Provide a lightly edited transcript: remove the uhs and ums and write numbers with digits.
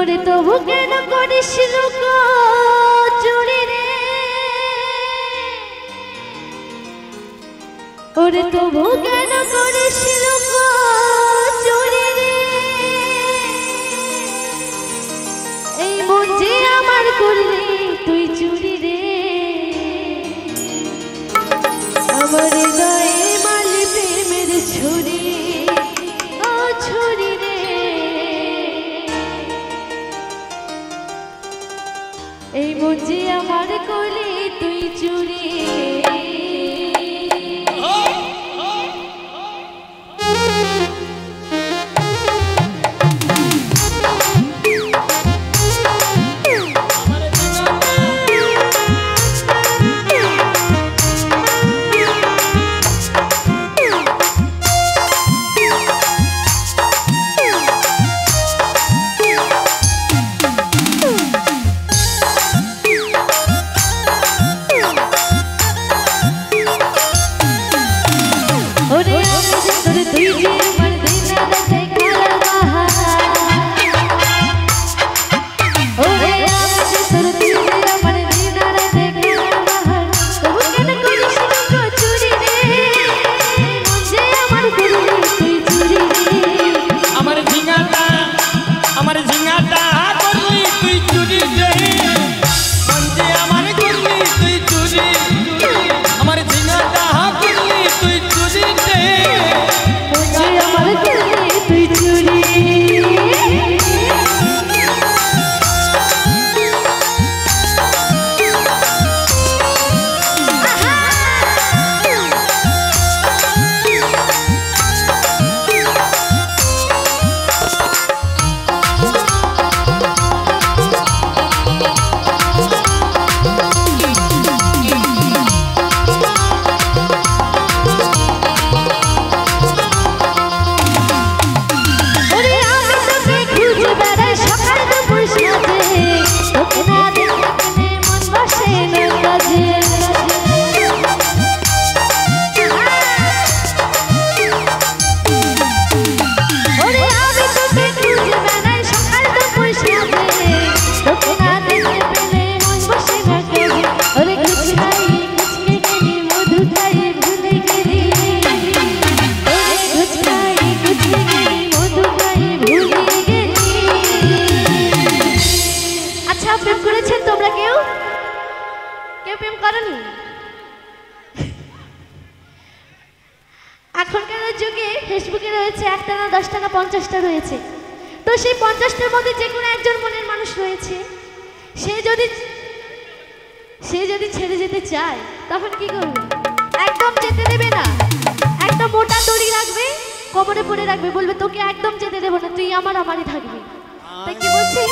ওরে তবু কেন করিস লুকো চুরি রে, ওরে তবু কেন করিস লুকো চুরি রে, এই মন যে আমার করলি তুই চুরি রে, আমার হৃদয়ে মারলি প্রেমের ছুরি, ও ছুরি রে, এই মন যে আমার করলি তুই চুরি। এখনকার যুগে ফেসবুকে রয়েছে 1 টাকা 10 টাকা 50টা রয়েছে, তো সেই 50টার মধ্যে যে কোনো একজন মনের মানুষ রয়েছে, সে যদি ছেড়ে যেতে চায় তখন কি করবে? একদম যেতে দেবে না, একটা মোটা দড়ি রাখবে, কোমরে পরে রাখবে, বলবে তোকে একদম যেতে দেবো না, তুই আমারই থাকবি। তাই কি বলছি?